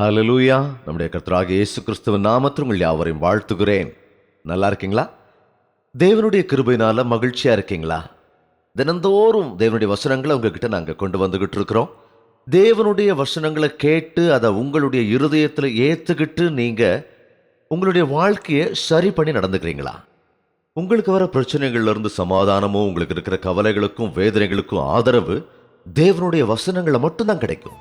ஹல்லேலூயா. நம்முடைய கர்த்தராகிய இயேசு கிறிஸ்துவின் நாமத்தில் உங்கள் யாவரையும் வாழ்த்துகிறேன். நல்லா இருக்கீங்களா? தேவனுடைய கிருபையினால மகிழ்ச்சியா இருக்கீங்களா? தினந்தோறும் தேவனுடைய வசனங்களை உங்ககிட்ட நாங்கள் கொண்டு வந்துகிட்டு இருக்கிறோம். தேவனுடைய வசனங்களை கேட்டு அதை உங்களுடைய இருதயத்தில் ஏற்றுக்கிட்டு நீங்கள் உங்களுடைய வாழ்க்கையை சரி பண்ணி நடந்துக்கிறீங்களா? உங்களுக்கு வர பிரச்சனைகள்ல இருந்து சமாதானமும் உங்களுக்கு இருக்கிற கவலைகளுக்கும் வேதனைகளுக்கும் ஆதரவு தேவனுடைய வசனங்களை மட்டும்தான் கிடைக்கும்.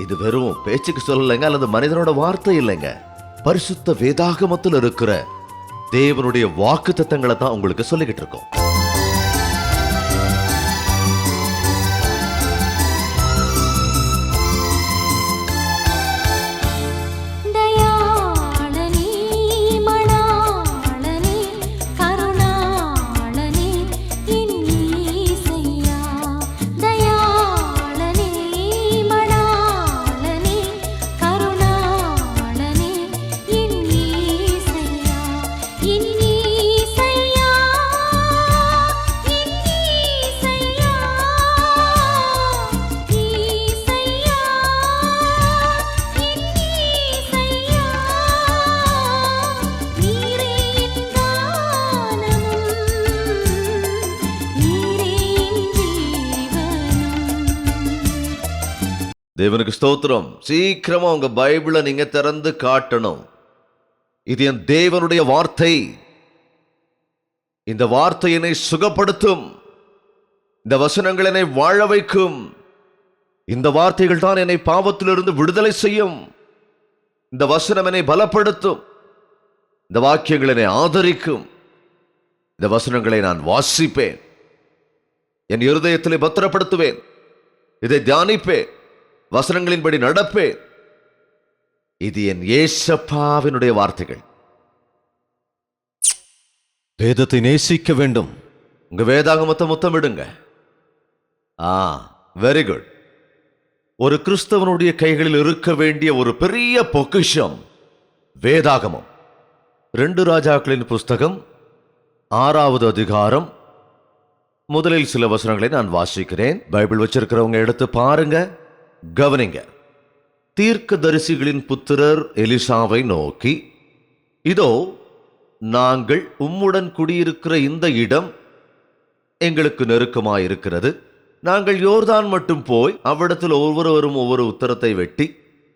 இது வெறும் பேச்சுக்கு சொல்லலைங்க, அல்லது மனிதனோட வார்த்தை இல்லைங்க. பரிசுத்த வேதாகமத்தில் இருக்கிற தேவனுடைய வாக்கு தத்தங்களை தான் உங்களுக்கு சொல்லிக்கிட்டு இருக்கோம். தேவனுக்கு ஸ்தோத்திரம். சீக்கிரமா உங்க பைபிளை நீங்க திறந்து காட்டணும். இது என் தேவனுடைய வார்த்தை. இந்த வார்த்தை என்னை சுகப்படுத்தும். இந்த வசனங்கள் என்னை வாழ வைக்கும். இந்த வார்த்தைகள் தான் என்னை பாவத்திலிருந்து விடுதலை செய்யும். இந்த வசனம் என்னை பலப்படுத்தும். இந்த வாக்கியங்கள் என்னை ஆதரிக்கும். இந்த வசனங்களை நான் வாசிப்பேன், என் இருதயத்திலே பத்திரப்படுத்துவேன், இதை தியானிப்பேன், வசனங்களின்படி நடப்பேன். இது என் ஏசப்பாவினுடைய வார்த்தைகள். வேதத்தை நேசிக்க வேண்டும். உங்க வேதாகமத்தை முத்தமிடுங்க. Very good. ஒரு கிறிஸ்தவனுடைய கைகளில் இருக்க வேண்டிய ஒரு பெரிய பொக்கிஷம் வேதாகமம். 2 ராஜாக்களின் புஸ்தகம் 6வது அதிகாரம். முதலில் சில வசனங்களை நான் வாசிக்கிறேன். பைபிள் வச்சிருக்கிறவங்க எடுத்து பாருங்க, கவனிங்க. தீர்க்கதரிசிகளின் புத்திரர் எலிசாவை நோக்கி, இதோ நாங்கள் உம்முடன் குடியிருக்கிற இந்த இடம் எங்களுக்கு நெருக்கமாயிருக்கிறது. நாங்கள் யோர்தான் மட்டும் போய் அவ்விடத்தில் ஒவ்வொருவரும் ஒவ்வொரு உத்தரத்தை வெட்டி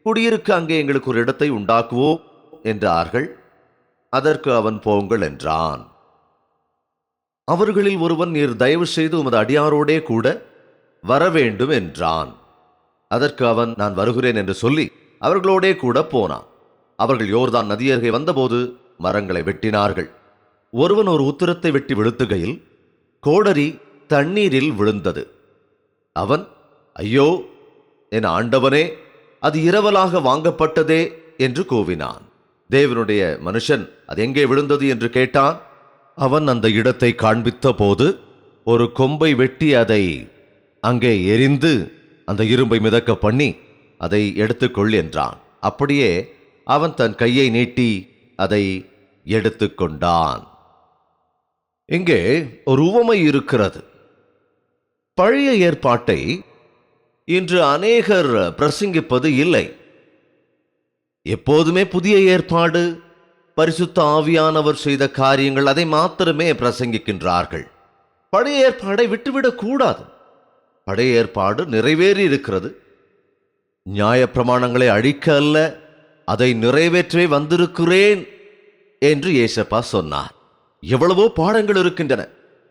குடியிருக்க அங்கே எங்களுக்கு ஒரு இடத்தை உண்டாக்குவோம் என்றார்கள். அதற்கு அவன் போங்கள் என்றான். அவர்களில் ஒருவன், நீர் தயவு செய்து உமது அடியாரோடே கூட வரவேண்டும் என்றான். அதற்கு அவன், நான் வருகிறேன் என்று சொல்லி அவர்களோடே கூட போனான். அவர்கள் யோர்தான் நதியருகே வந்தபோது மரங்களை வெட்டினார்கள். ஒருவன் ஒரு உத்திரத்தை வெட்டி விழுத்துகையில் கோடரி தண்ணீரில் விழுந்தது. அவன், ஐயோ என் ஆண்டவனே, அது இரவலாக வாங்கப்பட்டதே என்று கூவினான். தேவனுடைய மனுஷன் அது எங்கே விழுந்தது என்று கேட்டான். அவன் அந்த இடத்தை காண்பித்த போது ஒரு கொம்பை வெட்டி அதை அங்கே எரிந்து அந்த இரும்பை மிதக்க பண்ணி அதை எடுத்துக்கொள் என்றான். அப்படியே அவன் தன் கையை நீட்டி அதை எடுத்துக்கொண்டான். இங்கே ஒரு உவமை இருக்கிறது. பழைய ஏற்பாட்டை இன்று அநேகர் பிரசங்கிப்பது இல்லை. எப்போதுமே புதிய ஏற்பாடு, பரிசுத்த ஆவியானவர் செய்த காரியங்கள், அதை மாத்திரமே பிரசங்கிக்கின்றார்கள். பழைய ஏற்பாடை விட்டுவிடக் கூடாது. பழைய ஏற்பாடு நிறைவேறி இருக்கிறது. நியாயப்பிரமாணங்களை அழிக்க அல்ல, அதை நிறைவேற்றவே வந்திருக்கிறேன் என்று ஏசப்பா சொன்னார். எவ்வளவோ பாடங்கள் இருக்கின்றன.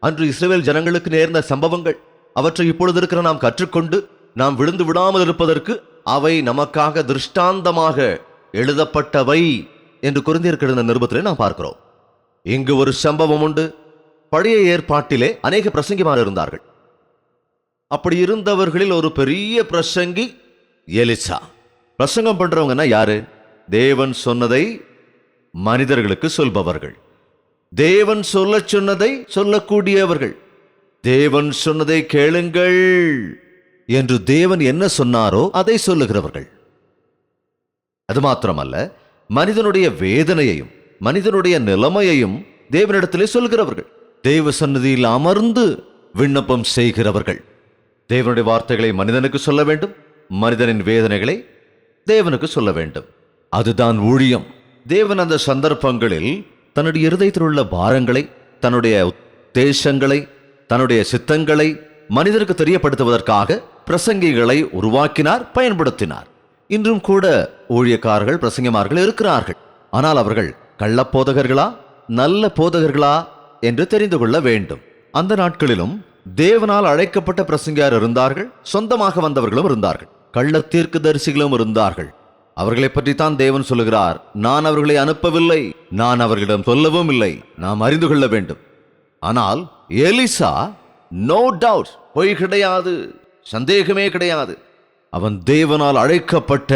அன்று இஸ்ரவேல் ஜனங்களுக்கு நேர்ந்த சம்பவங்கள், அவற்றை இப்பொழுது இருக்கிற நாம் கற்றுக்கொண்டு நாம் விழுந்து விடாமல் இருப்பதற்கு அவை நமக்காக திருஷ்டாந்தமாக எழுதப்பட்டவை என்று கொரிந்தியர்கிற நிருபத்திலே நாம் பார்க்கிறோம். இங்கு ஒரு சம்பவம் உண்டு. பழைய ஏற்பாட்டிலே அநேக பிரசங்கிமார் இருந்தார்கள். அப்படி இருந்தவர்களில் ஒரு பெரிய பிரசங்கி எலிசா. பிரசங்கம் பண்றவங்கன்னா யாரு? தேவன் சொன்னதை மனிதர்களுக்கு சொல்பவர்கள், தேவன் சொல்ல சொன்னதை சொல்லக்கூடியவர்கள், தேவன் சொன்னதை கேளுங்கள் என்று தேவன் என்ன சொன்னாரோ அதை சொல்லுகிறவர்கள். அது மாத்திரமல்ல, மனிதனுடைய வேதனையையும் மனிதனுடைய நிலைமையையும் தேவனிடத்திலே சொல்கிறவர்கள், தேவ சந்நிதியில் அமர்ந்து விண்ணப்பம் செய்கிறவர்கள். தேவனுடைய வார்த்தைகளை மனிதனுக்கு சொல்ல வேண்டும், மனிதனின் வேதனைகளை தேவனுக்கு சொல்ல வேண்டும். அதுதான் ஊழியம். தேவன் அந்த சந்தர்ப்பங்களில் தன்னுடைய இருதயத்தில் உள்ள பாரங்களை, தன்னுடைய உத்தேசங்களை, தன்னுடைய சித்தங்களை மனிதருக்கு தெரியப்படுத்துவதற்காக பிரசங்கிகளை உருவாக்கினார், பயன்படுத்தினார். இன்றும் கூட ஊழியக்காரர்கள், பிரசங்கிமார்கள் இருக்கிறார்கள். ஆனால் அவர்கள் கள்ளப்போதகர்களா, நல்ல போதகர்களா என்று தெரிந்து கொள்ள வேண்டும். அந்த நாட்களிலும் தேவனால் அழைக்கப்பட்ட பிரசங்கியார் இருந்தார்கள், சொந்தமாக வந்தவர்களும் இருந்தார்கள், கள்ள தீர்க்கதரிசிகளும் இருந்தார்கள். அவர்களை பற்றித்தான் தேவன் சொல்லுகிறார், நான் அவர்களை அனுப்பவில்லை, நான் அவர்களிடம் சொல்லவும் இல்லை, நாம் அறிந்து கொள்ள வேண்டும். ஆனால் எலிசா, நோ டவுட், பொய் கிடையாது, சந்தேகமே கிடையாது, அவன் தேவனால் அழைக்கப்பட்ட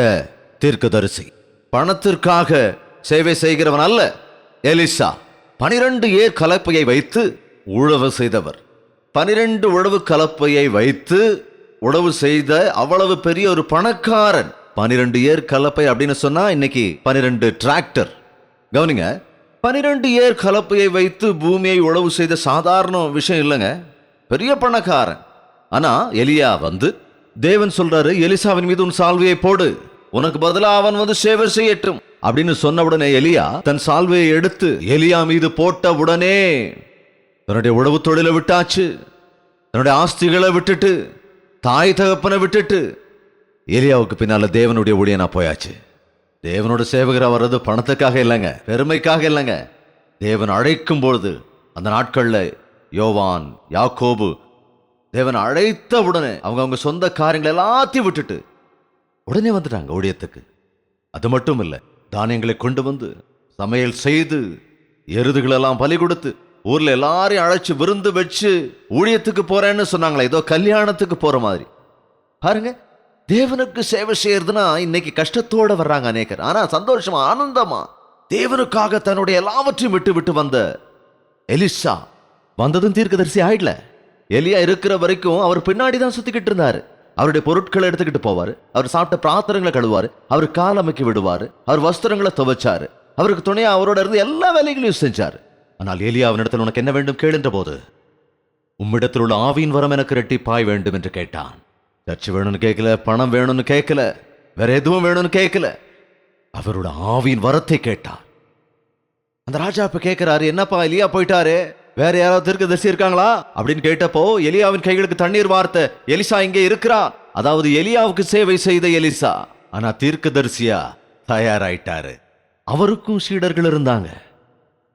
தீர்க்கதரிசி. பணத்திற்காக சேவை செய்கிறவன் அல்ல. எலிசா 12 ஏர் கலப்பையை வைத்து உழவு செய்தவர். 12 உழவு கலப்பையை வைத்து உழவு செய்த அவ்வளவு பெரிய ஒரு பணக்காரன். 12 ஏர் கலப்பை அப்படின்னு சொன்னா இன்னைக்கு 12 டிராக்டர். கவனிங்க, 12 ஏர் கலப்பையை வைத்து பூமியை உழவு செய்த சாதாரண விஷயம் இல்லைங்க, பெரிய பணக்காரன். ஆனா எலியா வந்து தேவன் சொல்றாரு, எலிசாவின் மீது உன் சால்வையை போடு, உனக்கு பதிலா அவன் வந்து சேவை செய்யட்டும் அப்படின்னு சொன்ன உடனே எலியா தன் சால்வையை எடுத்து எலியா மீது போட்ட உடனே தன்னுடைய உழவு தொழிலை விட்டாச்சு, தன்னுடைய ஆஸ்திகளை விட்டுட்டு, தாய் தகப்பனை விட்டுட்டு எலியாவுக்கு பின்னால தேவனுடைய ஊழியனா போயாச்சு. தேவனோட சேவகரா வர்றது பணத்துக்காக இல்லைங்க, பெருமைக்காக இல்லைங்க. தேவன் அழைக்கும் பொழுது அந்த நாட்கள்ல யோவான், யாக்கோபு தேவன் அழைத்த உடனே அவங்க சொந்த காரியங்களை எல்லாத்தையும் விட்டுட்டு உடனே வந்துட்டாங்க ஊழியத்துக்கு. அது மட்டும் இல்லை, தானியங்களை கொண்டு வந்து சமையல் செய்து எருதுகளெல்லாம் பலி கொடுத்து ஊர்ல எல்லாரையும் அழைச்சு விருந்து வச்சு ஊழியத்துக்கு போறேன்னு சொன்னாங்களே, ஏதோ கல்யாணத்துக்கு போற மாதிரி. பாருங்க, தேவனுக்கு சேவை செய்யறதுன்னா இன்னைக்கு கஷ்டத்தோட வர்றாங்க அநேகர். ஆனா சந்தோஷமா, ஆனந்தமா தேவனுக்காக தன்னுடைய எல்லாவற்றையும் விட்டு விட்டு வந்த எலிசா வந்ததும் தீர்க்கதரிசி ஆயிடல. எலியா இருக்கிற வரைக்கும் அவர் பின்னாடி தான் சுத்திக்கிட்டு இருந்தாரு. அவருடைய பொருட்களை எடுத்துக்கிட்டு போவாரு, அவர் சாப்பிட்ட பிரார்த்தனைகளை கழுவாரு, அவர் கால் அமைக்கி விடுவாரு, அவர் வஸ்திரங்களை துவைச்சாரு, அவருக்கு துணையா அவரோட இருந்து எல்லா வேலைகளையும் செஞ்சாரு. ஆனால் எலியா அவனிடத்தில் உனக்கு என்ன வேண்டும் கேளுன்ற போது, உம்மிடத்தில் உள்ள ஆவியின் வரம் எனக்கு இரட்டிப்பாய் வேண்டும் என்று கேட்டான். சர்ச்சு வேணும்னு கேட்கல, பணம் வேணும்னு கேட்கல, வேற எதுவும் வேணும்னு கேட்கல, அவரோட ஆவியின் வரத்தை கேட்டார். அந்த ராஜா இப்ப கேட்கிறாரு, என்னப்பா எலியா போயிட்டாரு, வேற யாராவது தீர்க்கதரிசி இருக்காங்களா அப்படின்னு கேட்டப்போ எலியாவின் கைகளுக்கு தண்ணீர் வார்த்த எலிசா இங்கே இருக்கிறா. அதாவது எலியாவுக்கு சேவை செய்த எலிசா, ஆனா தீர்க்கதரிசியா தயாராயிட்டாரு. அவருக்கும் சீடர்கள் இருந்தாங்க.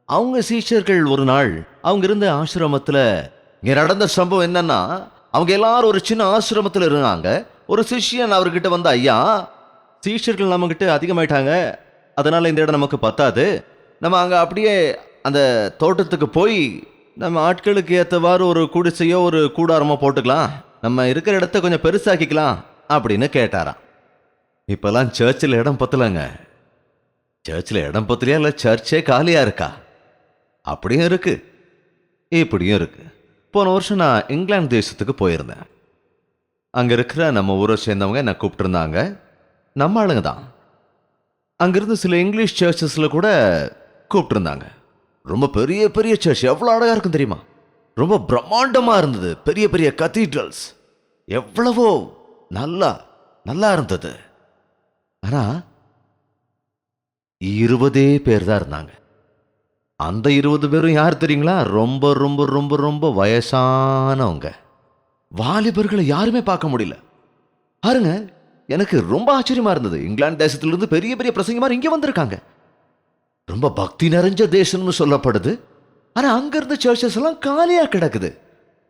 அவங்க சீஷர்கள் ஒரு நாள் அவங்க இருந்த ஆசிரமத்துல இங்க நடந்த சம்பவம் என்னன்னா, அவங்க எல்லாரும் ஒரு சின்ன ஆசிரமத்துல இருந்தாங்க. ஒரு சிஷ்யன் அவர்கிட்ட வந்து, ஐயா, சீஷர்கள் நம்ம கிட்ட அதிகமாயிட்டாங்க, அதனால இந்த இடம் நமக்கு பத்தாது, நம்ம அங்க அப்படியே அந்த தோட்டத்துக்கு போய் நம்ம ஆட்களுக்கு ஏற்றவாறு ஒரு குடிசையோ ஒரு கூடாரமோ போட்டுக்கலாம், நம்ம இருக்கிற இடத்த கொஞ்சம் பெருசாக்கிக்கலாம் அப்படின்னு கேட்டாராம். இப்பெல்லாம் சர்ச்சில் இடம் பத்தலைங்க. சர்ச்சில் இடம் பத்தலையா இல்லை சர்ச்சே காலியா இருக்கா? அப்படியும் இருக்கு, இப்படியும் இருக்கு. போன வருஷம் நான் இங்கிலாந்து தேசத்துக்கு போயிருந்தேன். அங்கே இருக்கிற நம்ம ஊரை சேர்ந்தவங்க என்னை கூப்பிட்டுருந்தாங்க. நம்ம ஆளுங்க தான். அங்கிருந்து சில இங்கிலீஷ் சர்ச்சஸில் கூட கூப்பிட்டுருந்தாங்க. ரொம்ப பெரிய பெரிய சர்ச், எவ்வளோ அழகாக இருக்கும் தெரியுமா? ரொம்ப பிரம்மாண்டமாக இருந்தது, பெரிய பெரிய கத்தீட்ரல்ஸ், எவ்வளவோ நல்லா நல்லா இருந்தது. ஆனால் 20 பேர் தான் இருந்தாங்க. அந்த 20 பேரும் யார் தெரியுங்களா? ரொம்ப ரொம்ப ரொம்ப ரொம்ப வயசானவங்க. வாலிபர்களை யாருமே பார்க்க முடியல. பாருங்க, எனக்கு ரொம்ப ஆச்சரியமா இருந்தது. இங்கிலாந்து தேசத்திலிருந்து பெரிய பெரிய பிரசங்கமார் இங்கே வந்திருக்காங்க. ரொம்ப பக்தி நிறைஞ்ச தேசம்னு சொல்லப்படுது. ஆனால் அங்கிருந்த சர்ச்சஸ் எல்லாம் காலியாக கிடக்குது.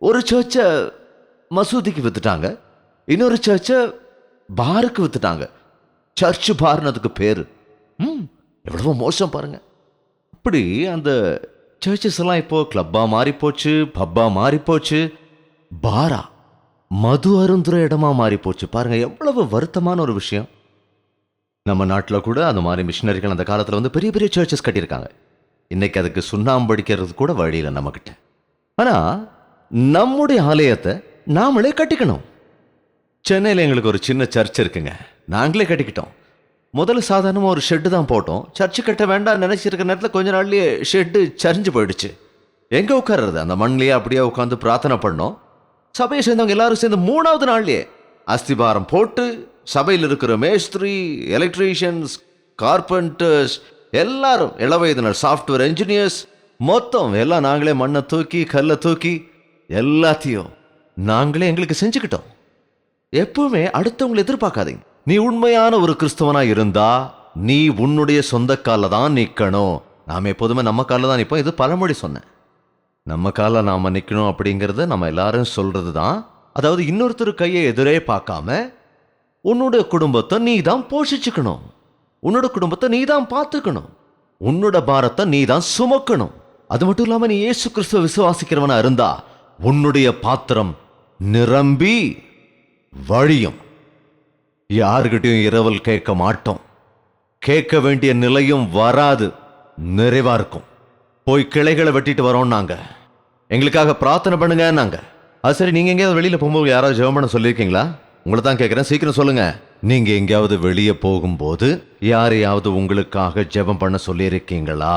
ஒரு சர்ச்சை மசூதிக்கு வித்துட்டாங்க, இன்னொரு சர்ச்சை பாருக்கு வித்துட்டாங்க. சர்ச்சு பார்னதுக்கு பேரு. எவ்வளவோ மோசம் பாருங்க. அப்படி அந்த சர்ச்சஸ் எல்லாம் இப்போ கிளப்பா மாறி போச்சு, பப்பா மாறி போச்சு, பாரா மது அருந்துற இடமா மாறி போச்சு. பாருங்க, எவ்வளவு வருத்தமான ஒரு விஷயம். நம்ம நாட்டில் கூட அந்த மாதிரி மிஷினரிகள் அந்த காலத்தில் வந்து பெரிய பெரிய சர்ச்சஸ் கட்டியிருக்காங்க. இன்னைக்கு அதுக்கு சுண்ணாம்பு அடிக்கிறது கூட வழியில் நம்மக்கிட்ட. ஆனால் நம்முடைய ஆலயத்தை நாமளே கட்டிக்கணும். சென்னையில் எங்களுக்கு ஒரு சின்ன சர்ச் இருக்குங்க, நாங்களே கட்டிக்கிட்டோம். முதல்ல சாதாரணமாக ஒரு ஷெட்டு தான் போட்டோம். சர்ச்சு கட்ட வேண்டாம் நினைச்சிருக்கிற நேரத்தில் கொஞ்ச நாள்லயே ஷெட்டு சரிஞ்சு போயிடுச்சு. எங்கே உட்கார்றது? அந்த மண்ணிலேயே அப்படியே உட்காந்து பிரார்த்தனை பண்ணோம். சபையை சேர்ந்தவங்க எல்லாரும் சேர்ந்து 3வது நாள்லயே அஸ்திபாரம் போட்டு சபையில் இருக்கிற மேஸ்திரி, எலக்ட்ரீஷியன்ஸ், கார்பெண்டர்ஸ், எல்லாரும் இளவயதினர், சாஃப்ட்வேர் என்ஜினியர்ஸ், மொத்தம் எல்லாம் நாங்களே மண்ணை தூக்கி கல்லை தூக்கி எல்லாத்தையும் நாங்களே எங்களுக்கு செஞ்சுக்கிட்டோம். எப்பவுமே அடுத்தவங்களை எதிர்பார்க்காதீங்க. நீ உண்மையான ஒரு கிறிஸ்தவனா இருந்தா நீ உன்னுடைய சொந்த காலில் தான் நிற்கணும். நாம எப்போதுமே நம்ம காலில் தான் நிற்போம். இது பழமொழி சொன்னேன். நம்ம காலில் நாம நிற்கணும் அப்படிங்கிறது நம்ம எல்லாரும் சொல்றது தான். அதாவது இன்னொருத்தர் கையை எதிரே பார்க்காம உன்னோட குடும்பத்தை நீ தான் போஷிச்சுக்கணும். உன்னோட குடும்பத்தை நீ தான் பார்த்துக்கணும். உன்னோட பாரத்தை நீ தான் சுமக்கணும். அது மட்டும் இல்லாம நீ இயேசு கிறிஸ்துவ விசுவாசிக்கிறவனா இருந்தா உன்னுடைய பாத்திரம் நிரம்பி வழியும். யாருக்கிட்டையும் இரவல் கேட்க மாட்டோம். கேட்க வேண்டிய நிலையும் வராது, நிறைவா இருக்கும். போய் கிளைகளை வெட்டிட்டு வரோம் நாங்க, எங்களுக்காக பிரார்த்தனை பண்ணுங்க நாங்க. அது சரி, நீங்க எங்கேயாவது வெளியில போகும்போது யாராவது ஜெபம் பண்ண சொல்லியிருக்கீங்களா? உங்களை தான் கேட்குறேன், சீக்கிரம் சொல்லுங்க. நீங்க எங்கேயாவது வெளியே போகும்போது யாரையாவது உங்களுக்காக ஜெபம் பண்ண சொல்லியிருக்கீங்களா?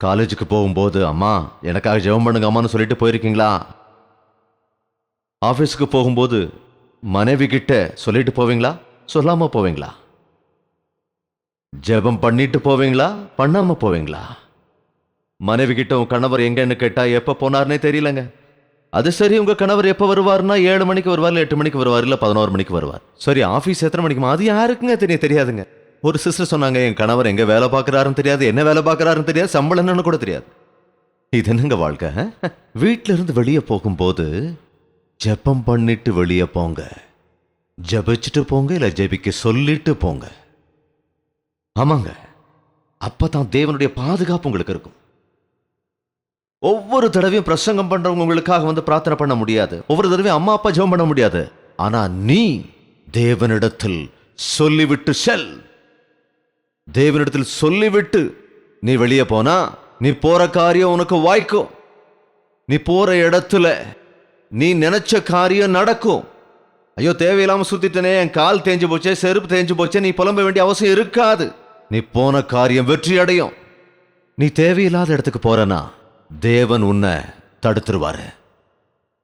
காலேஜுக்கு போகும்போது அம்மா எனக்காக ஜெபம் பண்ணுங்க அம்மான்னு சொல்லிட்டு போயிருக்கீங்களா? ஆஃபீஸுக்கு போகும்போது மனைவி கிட்ட சொல்லிட்டு போவீங்களா, சொல்லாம போவீங்களா? ஜெபம் பண்ணிட்டு போவீங்களா, பண்ணாம போவீங்களா? மனைவி கிட்ட உன் கணவர் எங்கன்னு கேட்டா எப்ப போனார்னே தெரியலங்க. அது சரி, உங்க கணவர் எப்ப வருவார்னா 7 மணிக்கு வருவார், இல்லை 8 மணிக்கு வருவார், இல்லை 11 மணிக்கு வருவார். சரி, ஆஃபீஸ் எத்தனை மணிக்குமா? அது யாருக்குங்க தெரியாதுங்க. ஒரு சிஸ்டர் சொன்னாங்க, என் கணவர் எங்க வேலை பார்க்கறாருன்னு தெரியாது, என்ன வேலை பார்க்கறாருன்னு தெரியாது, சம்பளம் என்னன்னு கூட தெரியாது. இது என்னங்க வாழ்க்கை? வீட்டில இருந்து வெளியே போகும்போது ஜெபம் பண்ணிட்டு வெளியே போங்க. ஜெபிச்சுட்டு போங்க, இல்ல ஜெபிக்க சொல்லிட்டு போங்க. ஆமாங்க, அப்பதான் தேவனுடைய பாதுகாப்பு உங்களுக்கு இருக்கும். ஒவ்வொரு தடவையும் பிரசங்கம் பண்றவங்க உங்களுக்காக வந்து பிரார்த்தனை பண்ண முடியாது. ஒவ்வொரு தடவையும் அம்மா அப்பா ஜெபம் பண்ண முடியாது. ஆனா நீ தேவனிடத்தில் சொல்லிவிட்டு செல். தேவனிடத்தில் சொல்லிவிட்டு நீ வெளியே போனா நீ போற காரியம் உனக்கு வாய்க்கும். நீ போற இடத்துல நீ நினைச்ச காரியம் நடக்கும். ஐயோ, தேவையில்லாம சுத்திட்டனே, என் கால் தேஞ்சு போச்சே, செருப்பு தேஞ்சு போச்சே, நீ புலம்ப வேண்டிய அவசியம் இருக்காது. நீ போன காரியம் வெற்றி அடையும். நீ தேவையில்லாத இடத்துக்கு போறனா தேவன் உன்னை தடுத்துருவாரு.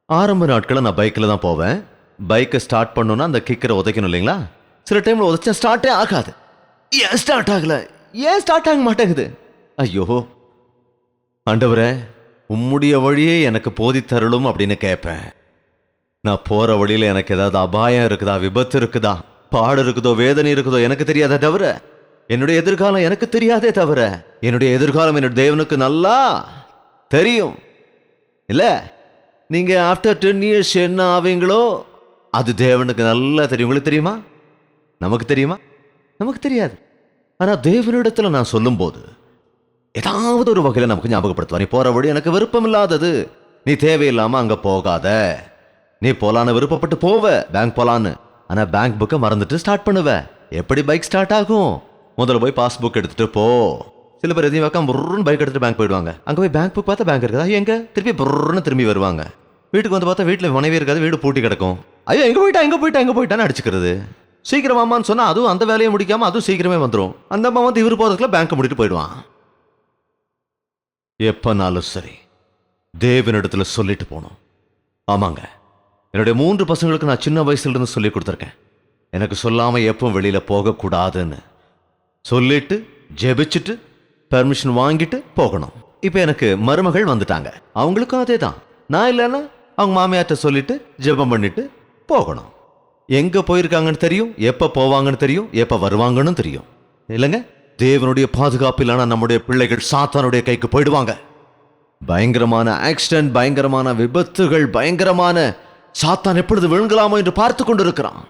ஆரம்ப நாட்களை நான் பைக்கில் தான் போவேன். பைக்கை ஸ்டார்ட் பண்ணணும்னா அந்த கிக்கரை உதைக்கணும் இல்லைங்களா? சில டைம்ல உதைச்சா ஸ்டார்ட்டே ஆகாது. ஏன் ஸ்டார்ட் ஆகல? ஏன் ஸ்டார்ட் ஆக மாட்டேங்குது? ஐயோ ஆண்டவரே, உம்முடைய வழியே எனக்கு போதித்தருளும் அப்படின்னு கேட்பேன். நான் போற வழியில எனக்கு ஏதாவது அபாயம் இருக்குதா, விபத்து இருக்குதா, பாடு இருக்குதோ, வேதனை இருக்குதோ எனக்கு தெரியாதே தவிர, என்னுடைய எதிர்காலம் எனக்கு தெரியாதே தவிர, என்னுடைய எதிர்காலம் என்னுடைய தேவனுக்கு நல்லா தெரியும். இல்ல, நீங்க ஆஃப்டர் 10 இயர்ஸ் என்ன ஆவீங்களோ அது தேவனுக்கு நல்லா தெரியும். உங்களுக்கு தெரியுமா? நமக்கு தெரியுமா? நமக்கு தெரியாது. ஆனா தேவனிடத்துல நான் சொல்லும் போது ஏதாவது ஒரு வகையில நமக்கு ஞாபகப்படுத்துவார். நீ போற வழி எனக்கு விருப்பம் இல்லாதது, நீ தேவையில்லாம அங்க போகாத. நீ போலான்னு விருப்பப்பட்டு போவ, பேங்க் போலான்னு, ஆனா பேங்க் புக்கை மறந்துட்டு ஸ்டார்ட் பண்ணுவ. எப்படி பைக் ஸ்டார்ட் ஆகும்? முதல்ல போய் பாஸ்புக் எடுத்துட்டு போ. சில பேர் எதையும் வைக்காம புர்ன்னு பைக் எடுத்துட்டு பேங்க் போயிடுவாங்க. அங்க போய் பேங்க் புக் பார்த்தா பேங்க் இருக்குதா, எங்க திருப்பி புர்ன்னு திரும்பி வருவாங்க. வீட்டுக்கு வந்து பார்த்தா வீட்டுல மனைவி இருக்காது, வீடு பூட்டி கிடக்கும். ஐயோ, எங்க போயிட்டான்னு அடிச்சுக்கிறது. சீக்கிரம் வாமான்னு சொன்னா அதுவும் அந்த வேலையை முடிக்காம அதுவும் சீக்கிரமே வந்துடும். அந்த அம்மா வந்து இவர் போறதுக்குள்ள பேங்க் முடிட்டு போயிடுவான். எப்பனாலும் சரி தேவனிடத்துல சொல்லிட்டு போகணும். ஆமாங்க, என்னுடைய 3 பசங்களுக்கு நான் சின்ன வயசுல இருந்து சொல்லி கொடுத்துருக்கேன். எனக்கு சொல்லாம எப்பவும் வெளியில போகக்கூடாதுன்னு சொல்லிட்டு ஜெபிச்சுட்டு பெர்மிஷன் வாங்கிட்டு போகணும். இப்ப எனக்கு மருமகள் வந்துட்டாங்க, அவங்களுக்கும் அதே தான். நான் இல்லைன்னா அவங்க மாமியார்ட்ட சொல்லிட்டு ஜெபம் பண்ணிட்டு போகணும். எங்க போயிருக்காங்கன்னு தெரியும், எப்ப போவாங்கன்னு தெரியும், எப்ப வருவாங்கன்னு தெரியும். இல்லைங்க, தேவனுடைய பாதுகாப்பு இல்லைன்னா நம்முடைய பிள்ளைகள் சாத்தானுடைய கைக்கு போயிடுவாங்க. பயங்கரமான ஆக்சிடென்ட், பயங்கரமான விபத்துகள், பயங்கரமான சாத்தான் எப்பொழுது விழுங்கலாமோ என்று பார்த்து கொண்டு இருக்கிறான்.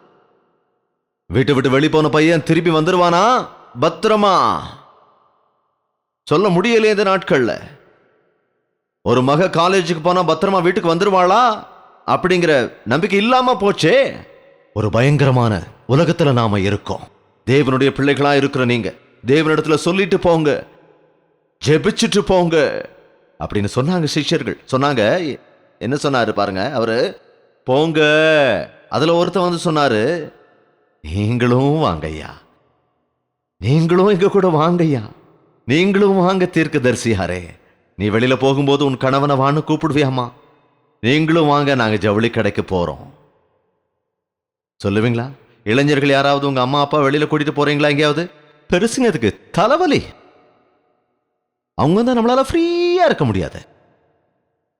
வீட்டை விட்டு வெளி போன பையன் திருப்பி வந்துருவானா? பத்திரமா சொல்ல முடியலையே இந்த நாட்கள்ல. ஒரு மக காலேஜுக்கு போனா பத்திரமா வீட்டுக்கு வந்துருவாளா அப்படிங்கிற நம்பிக்கை இல்லாம போச்சே. ஒரு பயங்கரமான உலகத்துல நாம இருக்கோம். தேவனுடைய பிள்ளைகளா இருக்கிற நீங்க தேவனிடத்துல சொல்லிட்டு போங்க, ஜெபிச்சுட்டு போங்க அப்படின்னு சொன்னாங்க சிஷ்யர்கள். சொன்னாங்க, என்ன சொன்னாரு பாருங்க அவரு, போங்க. அதுல ஒருத்தன் வந்து சொன்னாரு, நீங்களும் வாங்கய்யா, நீங்களும் எங்க கூட வாங்கய்யா, நீங்களும் வாங்க தீர்க்கதரிசியாரே. நீ வெளியில போகும்போது உன் கணவனை வான்னு கூப்பிடுவியாமா? நீங்களும் வாங்க, நாங்க ஜவுளி கடைக்கு போறோம். சொல்லுவீங்களா? இளைஞர்கள் யாராவது உங்க அம்மா அப்பா வெளியில கூட்டிட்டு போறீங்களா? எங்கேயாவது பெருசுங்க இதுக்கு தலைவலி. அவங்க தான் நம்மளால ஃப்ரீயா இருக்க முடியாது.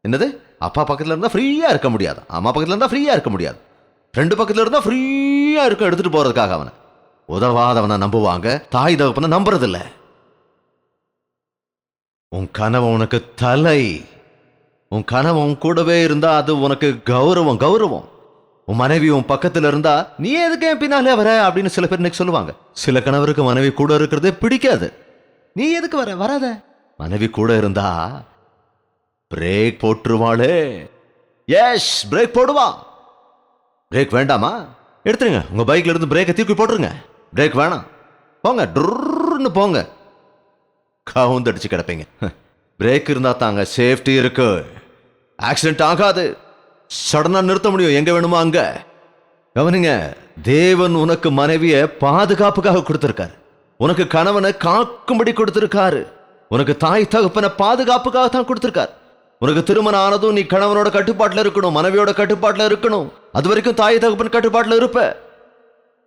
என்னது? அப்பா பக்கத்துல இருந்தா ஃப்ரீயா இருக்க முடியாது, அம்மா பக்கத்துல இருந்தா ஃப்ரீயா இருக்க முடியாது, ரெண்டு பக்கத்துல இருந்தா ஃப்ரீயா இருக்க எடுத்துட்டு போறதுக்காக அவனை உதவாதவனை நம்புவாங்க, தாய் தகப்பனை நம்புறதில்ல. உன் கனவு உனக்கு தலை. உன் கனவு உன் கூடவே இருந்தா அது உனக்கு கௌரவம். கௌரவம். உன் மனைவி உன் பக்கத்துல இருந்தா நீ எதுக்கு என் பின்னாலே வர அப்படின்னு சில பேர் இன்னைக்கு சொல்லுவாங்க. சில கணவருக்கு மனைவி கூட இருக்கிறதே பிடிக்காது. நீ எதுக்கு வராத. மனைவி கூட இருந்தா பிரேக் போட்டுருவாளே. எஸ், பிரேக் போடுவா. பிரேக் வேண்டாமா? எடுத்துருங்க, உங்க பைக்ல இருந்து பிரேக்கை தூக்கி போட்டுருங்க. பிரேக் வேணாம், போங்க, டுர்ன்னு போங்க, கவுந்தடிச்சு கிடப்பீங்க. பிரேக் இருந்தா தாங்க சேஃப்டி இருக்கு, ஆக்சிடென்ட் ஆகாது, சடனா நிறுத்த முடியும் எங்க வேணுமோ அங்க. கவனிங்க, தேவன் உனக்கு மனைவிய பாதுகாப்புக்காக கொடுத்திருக்காரு, உனக்கு கணவனை காக்கும்படி கொடுத்திருக்காரு, உனக்கு தாய் தகப்பனை பாதுகாப்புக்காக தான் கொடுத்திருக்காரு. உனக்கு திருமணம் ஆனதும் நீ கணவனோட கட்டுப்பாட்டில் இருக்கணும், மனைவியோட கட்டுப்பாட்டில் இருக்கணும். அது வரைக்கும் தாய் தகப்பன் கட்டுப்பாட்டில் இருப்ப.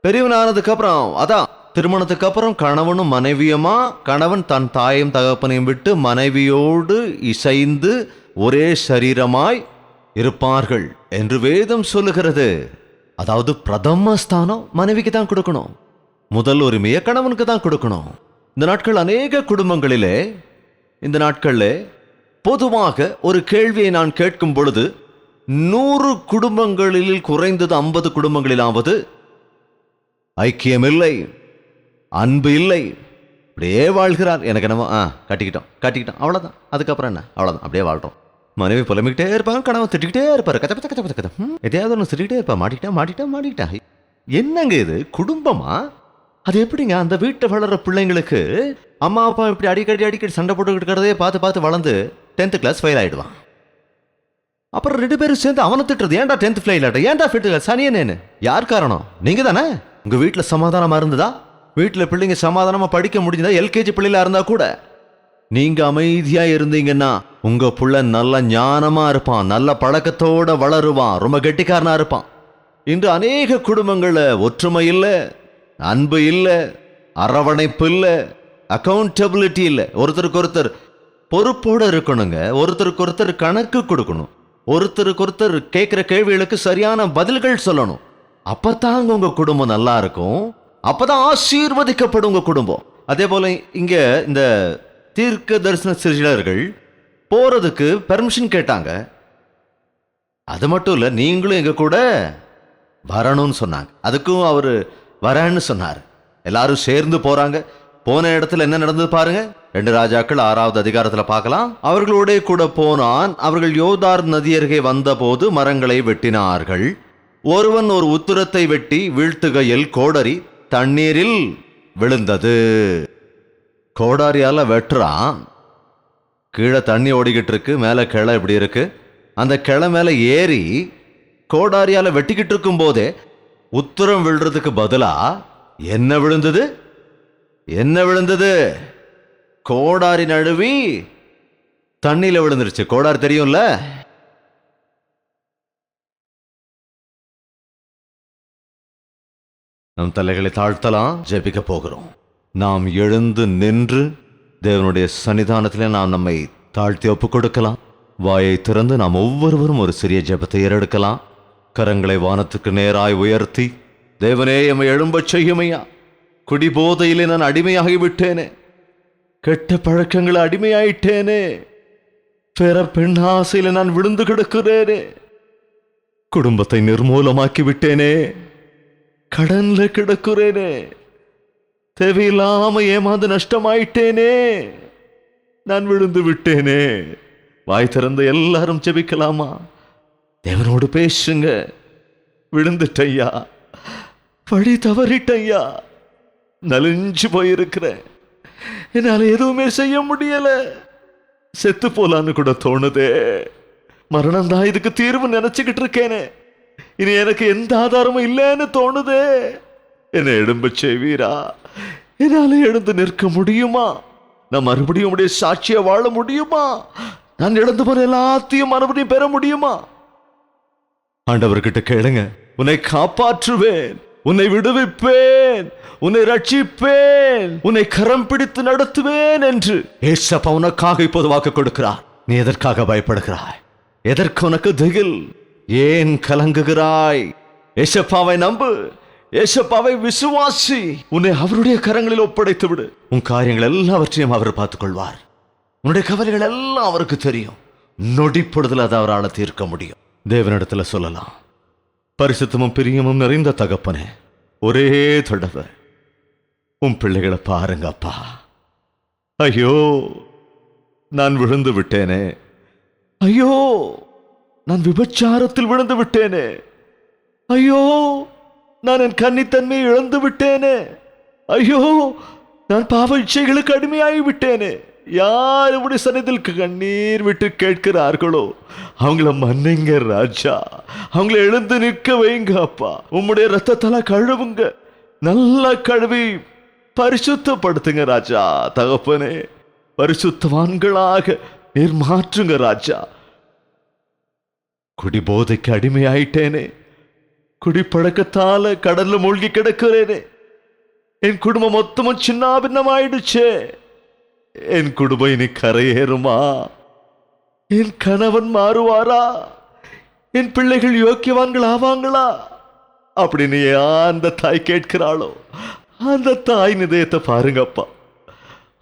பெரியவன் ஆனதுக்கு அப்புறம், அதான் திருமணத்துக்கு அப்புறம் கணவனும் மனைவியுமா, கணவன் தன் தாயும் தகப்பனையும் விட்டு மனைவியோடு இசைந்து ஒரே சரீரமாய் இருப்பார்கள் என்று வேதம் சொல்லுகிறது. அதாவது பிரதம ஸ்தானம் மனைவிக்கு தான் கொடுக்கணும், முதல் உரிமையை கணவனுக்கு தான் கொடுக்கணும். இந்த நாட்கள் அநேக குடும்பங்களிலே, இந்த நாட்களில் பொதுவாக ஒரு கேள்வியை நான் கேட்கும் பொழுது 100 குடும்பங்களில் குறைந்தது 50 குடும்பங்களிலாவது ஐக்கியம் இல்லை, அன்பு இல்லை, அப்படியே வாழ்கிறார். எனக்கு என்னமோ கட்டிக்கிட்டோம் அவ்வளோதான், அதுக்கப்புறம் என்ன, அவ்வளோதான், அப்படியே வாழ்கிறோம். மனைவி புலம்பிக்கிட்டே இருப்பாங்க, கணவன் திட்டிக்கிட்டே இருப்பார், கதை எதையாவது ஒன்று திட்டிக்கிட்டே இருப்பா, மாட்டிக்கிட்டா. என்னங்க இது குடும்பமா? அது எப்படிங்க அந்த வீட்டை வளர்ற பிள்ளைங்களுக்கு அம்மா அப்பா இப்படி அடிக்கடி சண்டை போட்டுக்கிட்டு இருக்கிறதே பார்த்து வளர்ந்து 10th கிளாஸ் ஃபெயில் ஆயிடுவான். அப்புறம் 2 பேரும் சேர்ந்து அவனை திட்டுறது, ஏன்டா 10th ஃபெயில் ஆகிட்ட, ஏன்டா ஃபெயில் சனியனேன்னு. யார் காரணம்? நீங்க தானே. உங்க வீட்டில் சமாதானமா இருந்ததா? வீட்டில் பிள்ளைங்க சமாதானமா படிக்க முடிஞ்சதா? LKG பிள்ளைகளா இருந்தா கூட நீங்க அமைதியா இருந்தீங்கன்னா உங்க புள்ள நல்ல ஞானமா இருப்பான், நல்ல பழக்கத்தோட வளருவான், ரொம்ப கெட்டிக்காரனா இருப்பான். இன்று அநேக குடும்பங்கள்ல ஒற்றுமை இல்லை, அன்பு இல்லை, அரவணைப்பு இல்லை, அக்கௌண்டபிலிட்டி இல்லை. ஒருத்தருக்கு ஒருத்தர் பொறுப்போட இருக்கணுங்க, ஒருத்தருக்கு ஒருத்தர் கணக்கு கொடுக்கணும், ஒருத்தருக்கு ஒருத்தர் கேட்கிற கேள்விகளுக்கு சரியான பதில்கள் சொல்லணும். அப்பதாங்க உங்க குடும்பம் நல்லா இருக்கும், அப்பதான் ஆசீர்வதிக்கப்படும் உங்க குடும்பம். அதே போல இங்க இந்த தீர்க்க தரிசன சிறுஜர்கள் போறதுக்கு பெர்மிஷன் கேட்டாங்க. அது மட்டும் இல்ல, நீங்களும் எங்க கூட வரணும்னு சொன்னாங்க. அதுக்கும் அவரு வரேன்னு சொன்னார். எல்லாரும் சேர்ந்து போறாங்க. போன இடத்துல என்ன நடந்தது பாருங்க. 2 ராஜாக்கள் 6வது அதிகாரத்தில் பார்க்கலாம். அவர்களோட கூட போனான். அவர்கள் யோர்தான் நதி அருகே வந்தபோது மரங்களை வெட்டினார்கள். ஒருவன் ஒரு உத்திரத்தை வெட்டி வீழ்த்துகையில் கோடரி தண்ணீரில் விழுந்தது. கோடாரியால வெட்டுறான், கீழே தண்ணி ஓடிக்கிட்டு இருக்கு, மேலே கிளை இப்படி இருக்கு. அந்த கிளை மேலே ஏறி கோடாரியால வெட்டிக்கிட்டு இருக்கும் போதே உத்திரம் விழுறதுக்கு பதிலா என்ன விழுந்தது? கோடாரி நழுவி தண்ணியில விழுந்துருச்சு. கோடாரி தெரியும்ல. நம் தலைகளை தாழ்த்தலாம், ஜெபிக்க போகிறோம். நாம் எழுந்து நின்று தேவனுடைய சன்னிதானத்திலே நாம் நம்மை தாழ்த்தி ஒப்பு கொடுக்கலாம். வாயை திறந்து நாம் ஒவ்வொருவரும் ஒரு சிறிய ஜெபத்தை ஏறெடுக்கலாம். கரங்களை வானத்துக்கு நேராய் உயர்த்தி, தேவனே எம்மை எழும்பச் செய்யுமையா. குடிபோதையிலே நான் அடிமையாகி விட்டேனே, கெட்ட பழக்கங்களை அடிமையாயிட்டேனே, பிற பெண் ஆசையில நான் விழுந்து கிடக்கிறேனே, குடும்பத்தை நிர்மூலமாக்கி விட்டேனே, கடன்ல கிடக்கிறேனே, தேவையில்லாம ஏமாந்து நஷ்டமாயிட்டேனே, நான் விழுந்து விட்டேனே. வாய் திறந்த எல்லாரும் ஜெபிக்கலாமா? தேவனோடு பேசுங்க. விழுந்துட்டையா, படி தவறிட்டையா, நலிஞ்சு போயிருக்கிறேன், என்னால எதுவுமே செய்ய முடியல, செத்து போலான்னு கூட தோணுதே, மரணம் தான் இதுக்கு தீர்வு நினைச்சுக்கிட்டு இருக்கேனே, இனி எனக்கு எந்த ஆதாரமும் இல்லைன்னு தோணுதே. என்னை எழும்ப செய்வீரா? என்னால எழுந்து நிற்க முடியுமா? நான் மறுபடியும் உடைய சாட்சியா வாழ முடியுமா? நான் இழந்து போற எல்லாத்தையும் மறுபடியும் பெற முடியுமா? ஆண்டவர்கிட்ட கேளுங்க. உன்னை காப்பாற்றுவேன், உன்னை விடுவிப்பேன், உன்னை ரட்சிப்பேன், உன்னை கரம் பிடித்து நடத்துவேன் என்று ஏசப்பா உனக்காக இப்போது வாக்கு கொடுக்கிறார். நீ எதற்காக பயப்படுகிறாய்? எதற்கு உனக்கு திகில்? ஏன் கலங்குகிறாய்? ஏசப்பாவை நம்பு, ஏசப்பாவை விசுவாசி. உன்னை அவருடைய கரங்களில் ஒப்படைத்து விடு. உன் காரியங்கள் எல்லாவற்றையும் அவர் பார்த்துக் கொள்வார். உன்னுடைய கவலைகள் எல்லாம் அவருக்கு தெரியும். நொடிப்படுதல் அதை அவரால் தீர்க்க முடியும். தேவனிடத்துல சொல்லலாம், பரிசுத்தமும் பிரியமும் நிறைந்த தகப்பனே, ஒரே தடவை உன் பிள்ளைகளை பாருங்க அப்பா. ஐயோ, நான் விழுந்து விட்டேனே. ஐயோ, நான் விபச்சாரத்தில் விழுந்து விட்டேனே. ஐயோ, நான் என் கன்னித்தன்மையை இழந்து விட்டேனே. ஐயோ, நான் பாவ இச்சைகளுக்கு அடிமையாகி விட்டேனே. யார் இப்படி சன்னிதில் கண்ணீர் விட்டு கேட்கிறார்களோ அவங்கள மன்னிங்க ராஜா. அவங்கள எழுந்து நிற்க வைங்க அப்பா. உம்முடைய ரத்தத்தால கழுவுங்க, நல்லா கழுவி பரிசுத்தப்படுத்துங்க ராஜா. தகப்பனே, பரிசுத்தவான்களாக நீர் மாற்றுங்க ராஜா. குடிபோதைக்கு அடிமையாயிட்டேனே. குடிப்பழக்கத்தால கடல்ல மூழ்கி கிடக்கிறேனே. என் குடும்பம் மொத்தமும் சின்னாபின்னமாயிடுச்சே. என் குடும்பம் இனி கரையேறுமா? என் கணவன் மாறுவாரா? என் பிள்ளைகள் யோக்கியவான்கள் ஆவாங்களா அப்படின்னு அந்த தாய் கேட்கிறாளோ அந்த தாய் நிதயத்தை பாருங்கப்பா.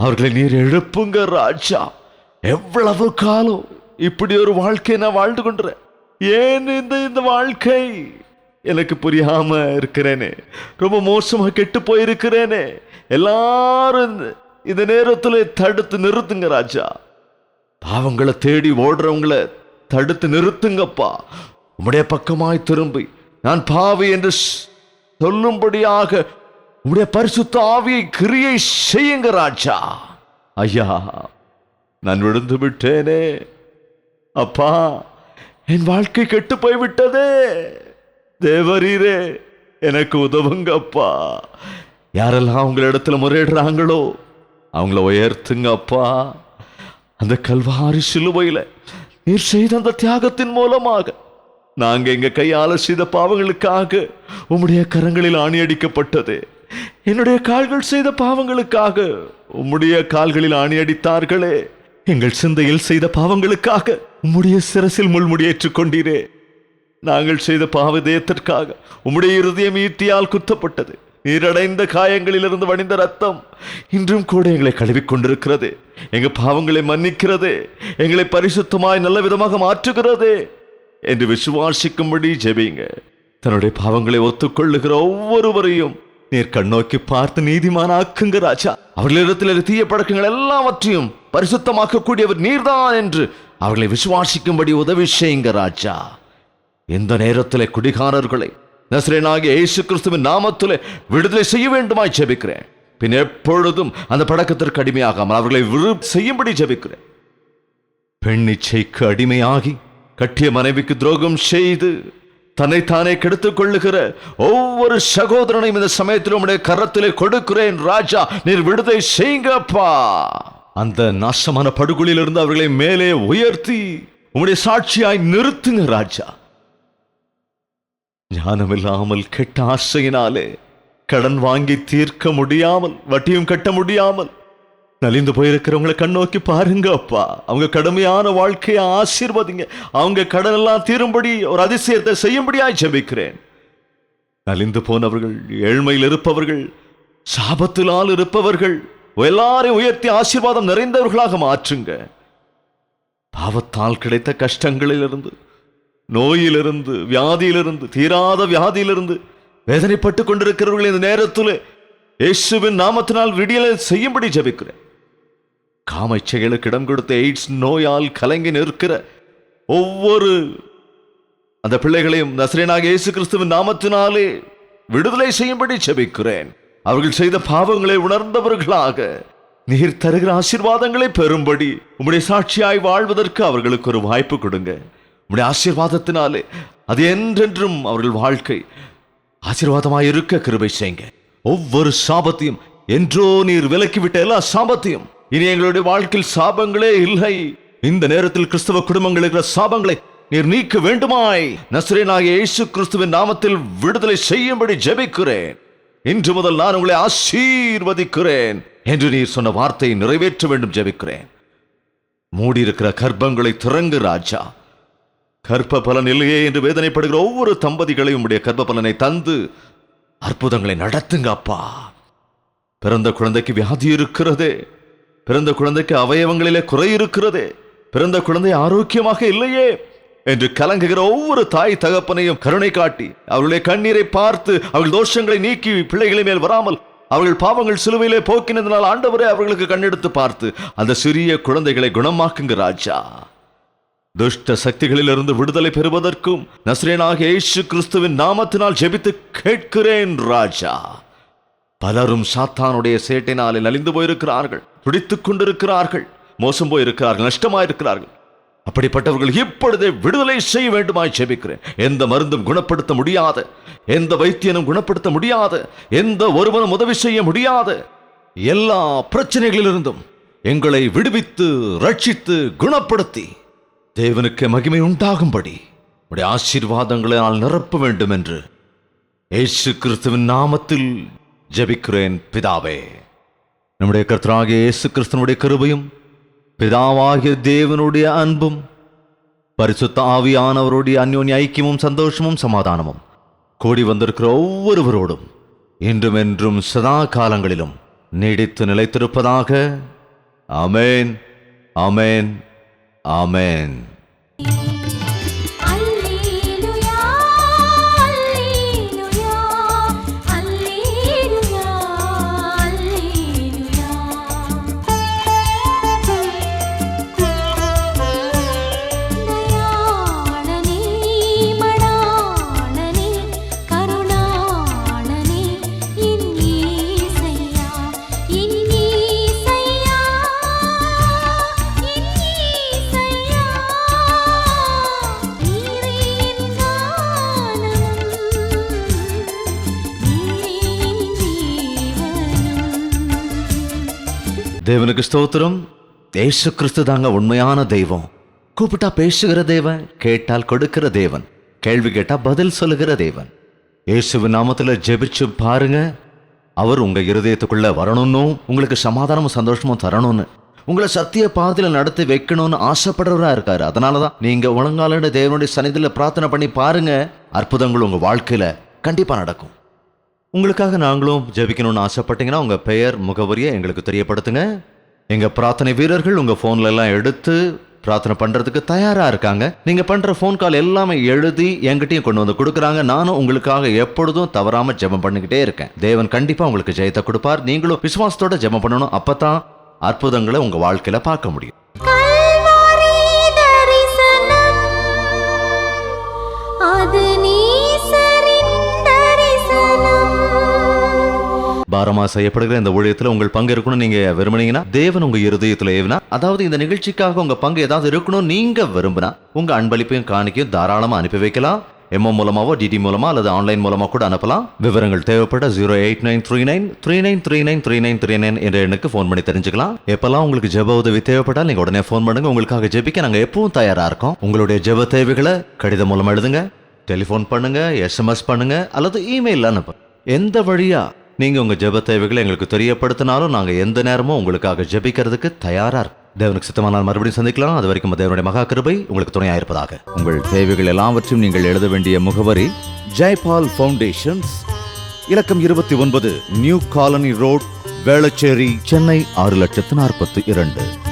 அவர்களை நீர் எழுப்புங்க ராஜா. எவ்வளவு காலம் இப்படி ஒரு வாழ்க்கை நான் வாழ்ந்து கொண்டேன். ஏன் இந்த வாழ்க்கை எனக்கு புரியாம இருக்கிறேனே. ரொம்ப மோசமா கெட்டு போயிருக்கிறேனே. எல்லாரும் இந்த நேரத்தில் தடுத்து நிறுத்துங்க ராஜா. பாவங்களை தேடி ஓடுறவங்களை தடுத்து நிறுத்துங்கப்பா. உம்முடைய பக்கமாய் திரும்பி நான் பாவி என்று சொல்லும்படியாக உம்முடைய பரிசுத்த ஆவியை கிரியை செய்யுங்க ராஜா. ஐயா, நான் விழுந்து விட்டேனே அப்பா. என் வாழ்க்கை கெட்டு போய்விட்டதே. தேவரீரே, எனக்கு உதவுங்க அப்பா. யாரெல்லாம் உங்களிடத்துல முறையிடுறாங்களோ அவங்கள உயர்த்துங்க அப்பா. அந்த கல்வாரி சிலுவையில நீர் செய்த அந்த தியாகத்தின் மூலமாக நாங்க எங்க கையால செய்த பாவங்களுக்காக உம்முடைய கரங்களில் ஆணி அடிக்கப்பட்டது. என்னுடைய கால்கள் செய்த பாவங்களுக்காக உம்முடைய கால்களில் ஆணி அடித்தார்களே. எங்கள் சிந்தையில் செய்த பாவங்களுக்காக உம்முடைய சிரசில் முள்முடியேற்றுக் கொண்டீரே. நாங்கள் செய்த பாவதேயத்திற்காக உம்முடைய இருதயம் ஈட்டியால் குத்தப்பட்டது. நீரடைந்த காயங்களிலிருந்து வடிந்த ரத்தம் இன்றும் கூட எங்களை கழுவிக்கொண்டிருக்கிறது. எங்க பாவங்களை மன்னிக்கிறது, எங்களை பரிசுத்தமாய் நல்ல விதமாக மாற்றுகிறது என்று விசுவாசிக்கும்படி ஜெபிங்க. தன்னுடைய பாவங்களை ஒத்துக்கொள்ளுகிற ஒவ்வொருவரையும் நீர் கண்ணோக்கி பார்த்து நீதிமானாக்குங்க ராஜா. அவர்களிடத்தில் தீய பழக்கங்கள் எல்லாவற்றையும் பரிசுத்தமாக்கக்கூடியவர் நீர்தான் என்று அவர்களை விசுவாசிக்கும்படி உதவி செய்யுங்க ராஜா. இந்த நேரத்தில் குடிகாரர்களை நசரேயனாகிய இயேசு கிறிஸ்துவின் நாமத்திலே விடுதலை செய்ய வேண்டுமாய் ஜெபிக்கிறேன். பின் எப்பொழுதும் அந்த பழக்கத்திற்கு அடிமையாகாமல் அவர்களை செய்யும்படி ஜெபிக்கிறேன். பெண் இச்சைக்கு அடிமையாகி கட்டிய மனைவிக்கு துரோகம் செய்து தன்னைத்தானே கெடுத்துக் கொள்ளுகிற ஒவ்வொரு சகோதரனையும் இந்த சமயத்தில் உம்முடைய கரத்திலே கொடுக்கிறேன் ராஜா. நீர் விடுதலை செய்யுங்கப்பா. அந்த நாசமான படுகொலியிலிருந்து அவர்களை மேலே உயர்த்தி உம்முடைய சாட்சியாய் நிறுத்துங்க ராஜா. ஞானமில்லாமல் கெட்ட ஆசையினாலே கடன் வாங்கி தீர்க்க முடியாமல் வட்டியும் கட்ட முடியாமல் நலிந்து போயிருக்கிறவங்களை கண்ணோக்கி பாருங்க அப்பா. அவங்க கடுமையான வாழ்க்கையை ஆசீர்வதிங்க. அவங்க கடன் எல்லாம் தீரும்படி ஒரு அதிசயத்தை செய்யும்படியாய் ஜெபிக்கிறேன். நலிந்து போனவர்கள், ஏழ்மையில் இருப்பவர்கள், சாபத்தினால் இருப்பவர்கள் எல்லாரையும் உயர்த்தி ஆசீர்வாதம் நிறைந்தவர்களாக மாற்றுங்க. பாவத்தால் கிடைத்த கஷ்டங்களிலிருந்து, நோயிலிருந்து, வியாதியிலிருந்து, தீராத வியாதியிலிருந்து வேதனைப்பட்டு கொண்டிருக்கிறவர்கள் இந்த நேரத்தில் இயேசுவின் நாமத்தினால் விடியலை செய்யும்படி ஜெபிக்கிறேன். காமச்செயலுக்கு இடம் கொடுத்த எய்ட்ஸ் நோயால் கலங்கி நிற்கிற ஒவ்வொரு அந்த பிள்ளைகளையும் நசரேயனாகிய இயேசு கிறிஸ்துவின் நாமத்தினாலே விடுதலை செய்யும்படி ஜெபிக்கிறேன். அவர்கள் செய்த பாவங்களை உணர்ந்தவர்களாக நீர் தருகிற ஆசீர்வாதங்களை பெறும்படி உம்முடைய சாட்சியாய் வாழ்வதற்கு அவர்களுக்கு ஒரு வாய்ப்பு கொடுங்க. உம்முடைய ஆசீர்வாதத்தினாலே அது என்றென்றும் அவர்கள் வாழ்க்கை ஆசீர்வாதமாய் இருக்க கிருபை செய்யுங்க. ஒவ்வொரு சாபத்தையும் என்றோ நீர் விலக்கிவிட்ட எல்லா சாபத்தையும் இனி எங்களுடைய வாழ்க்கையில் சாபங்களே இல்லை. இந்த நேரத்தில் கிறிஸ்தவ குடும்பங்கள் இருக்கிற சாபங்களை நீர் நீக்க வேண்டுமாய் நசரேயனாகிய இயேசு கிறிஸ்துவின் நாமத்தில் விடுதலை செய்யும்படி ஜெபிக்கிறேன். இன்று முதல் நான் உங்களை ஆசீர்வதிக்கிறேன் என்று நீர் சொன்ன வார்த்தையை நிறைவேற்ற வேண்டும் ஜெபிக்கிறேன். மூடியிருக்கிற கர்ப்பங்களை திறங்கு ராஜா. கர்ப்ப பலன் இல்லையே என்று வேதனைப்படுகிற ஒவ்வொரு தம்பதிகளையும் உடைய கர்ப்ப பலனை தந்து அற்புதங்களை நடத்துங்க அப்பா. பிறந்த குழந்தைக்கு வியாதி இருக்கிறதே, பிறந்த குழந்தைக்கு அவயவங்களிலே குறை இருக்கிறதே, பிறந்த குழந்தை ஆரோக்கியமாக இல்லையே என்று கலங்குகிற ஒவ்வொரு தாய் தகப்பனையும் கருணை காட்டி அவர்களுடைய கண்ணீரை பார்த்து அவர்கள் தோஷங்களை நீக்கி பிள்ளைகளின் மேல் வராமல் அவர்கள் பாவங்கள் சிலுவையிலே போக்கினதினால் ஆண்டவரே அவர்களுக்கு கண்ணெடுத்து பார்த்து அந்த சிறிய குழந்தைகளை குணமாக்குங்க ராஜா. துஷ்ட சக்திகளிலிருந்து விடுதலை பெறுவதற்கும் நசரேயனாகிய இயேசு கிறிஸ்துவின் நாமத்தினால் ஜெபித்து கேட்கிறேன் ராஜா. பலரும் சாத்தானுடைய சேட்டையினாலே நலிந்து போயிருக்கிறார்கள், துடித்துக் கொண்டிருக்கிறார்கள், மோசம் போயிருக்கிறார்கள், நஷ்டமாயிருக்கிறார்கள். அப்படிப்பட்டவர்கள் இப்பொழுதே விடுதலை செய்ய வேண்டுமாய் ஜெபிக்கிறேன். எந்த மருந்தும் குணப்படுத்த முடியாத, எந்த வைத்தியனும் குணப்படுத்த முடியாத, எந்த ஒருவனும் உதவி செய்ய முடியாத எல்லா பிரச்சனைகளிலிருந்தும் எங்களை விடுவித்து ரட்சித்து குணப்படுத்தி தேவனுக்கு மகிமை உண்டாகும்படி உடைய ஆசீர்வாதங்களால் நிரப்ப வேண்டும் என்று இயேசு கிறிஸ்துவின் நாமத்தில் ஜெபிக்கிறேன் பிதாவே. நம்முடைய கர்த்தராகிய இயேசு கிறிஸ்துவினுடைய கிருபையும் பிதாவாகிய தேவனுடைய அன்பும் பரிசுத்த ஆவியானவருடைய அந்யோன்ய ஐக்கியமும் சந்தோஷமும் சமாதானமும் கூடி வந்திருக்கிற ஒவ்வொருவரோடும் இன்றும் என்றும் சதா காலங்களிலும் நீடித்து நிலைத்திருப்பதாக. ஆமென், ஆமென், ஆமென். தேவனுக்கு ஸ்தோத்திரம். இயேசு கிறிஸ்து தாங்க உண்மையான தெய்வம். கூப்பிட்டா பேசுகிற தேவன், கேட்டால் கொடுக்கிற தேவன், கேள்வி கேட்டா பதில் சொல்லுகிற தேவன். இயேசுவின் நாமத்தில் ஜெபிச்சு பாருங்க. அவர் உங்க இருதயத்துக்குள்ள வரணும்னு, உங்களுக்கு சமாதானமும் சந்தோஷமும் தரணும்னு, உங்களை சத்திய பாதையில் நடத்தி வைக்கணும்னு ஆசைப்படுறவரா இருக்காரு. அதனாலதான் நீங்க உலங்கால தேவனுடைய சன்னிதியில பிரார்த்தனை பண்ணி பாருங்க. அற்புதங்கள் உங்க வாழ்க்கையில கண்டிப்பா நடக்கும். உங்களுக்காக நாங்களும் ஜெபிக்கணும்னு ஆசைப்பட்டீங்கன்னா உங்க பெயர், முகவரியை எங்களுக்கு தெரியப்படுத்துங்க. எங்க பிரார்த்தனை வீரர்கள் உங்க போன்ல எல்லாம் எடுத்து பிரார்த்தனை பண்றதுக்கு தயாரா இருக்காங்க. நீங்க பண்ற போன் கால் எல்லாமே எழுதி என்கிட்டயும் கொண்டு வந்து கொடுக்குறாங்க. நானும் உங்களுக்காக எப்பொழுதும் தவறாம ஜெபம் பண்ணிக்கிட்டே இருக்கேன். தேவன் கண்டிப்பா உங்களுக்கு ஜெயத்தை கொடுப்பார். நீங்களும் விசுவாசத்தோட ஜெபம் பண்ணணும். அப்பதான் அற்புதங்களை உங்க வாழ்க்கையில பார்க்க முடியும். பாரமா செய்யப்படுகிற இந்த ஊழியத்தில் உங்கள் பங்கு இருக்கணும் நீங்க விரும்புனீங்கன்னா, தேவன் உங்க இருதயத்தில் ஏவினா, அதாவது இந்த நிகழ்ச்சிக்காக உங்க பங்கு ஏதாவது இருக்கணும் நீங்க விரும்பினா, உங்க அன்பளிப்பையும் காணிக்கையும் தாராளமா அனுப்பி வைக்கலாம். எம்ஓ மூலமாவோ, டிடி மூலமா அல்லது ஆன்லைன் மூலமா கூட அனுப்பலாம். விவரங்கள் தேவைப்பட 08939393939 என்ற எண்ணுக்கு போன் பண்ணி தெரிஞ்சுக்கலாம். எப்பெல்லாம் உங்களுக்கு ஜெப உதவி தேவைப்பட்டால் நீங்க உடனே போன் பண்ணுங்க. உங்களுக்காக ஜெபிக்க நாங்க எப்பவும் தயாரா இருக்கோம். உங்களுடைய ஜெப தேவைகளை கடிதம் மூலமா எழுதுங்க, டெலிபோன் பண்ணுங்க, எஸ்எம்எஸ் பண்ணுங்க அல்லது இமெயில் அனுப்புங்க. எந்த வழியா நீங்க உங்க ஜெப தேவைகளை எங்களுக்கு தெரியப்படுத்தினாலும் நாங்க எந்த நேரமும் உங்களுக்காக ஜெபிக்கிறதுக்கு தயாரா இருக்கோம். தேவனுக்கு சித்தமானால் மறுபடியும் சந்திக்கலாம். அது வரைக்கும் தேவனுடைய மகா கிருபை உங்களுக்கு துணையா இருப்பதாக. உங்கள் தேவைகள் எல்லாவற்றையும் நீங்கள் எழுத வேண்டிய முகவரி ஜெயபால் ஃபவுண்டேஷன்ஸ், இலக்கம் 29, new colony road, Velachery, Chennai 6,42,000.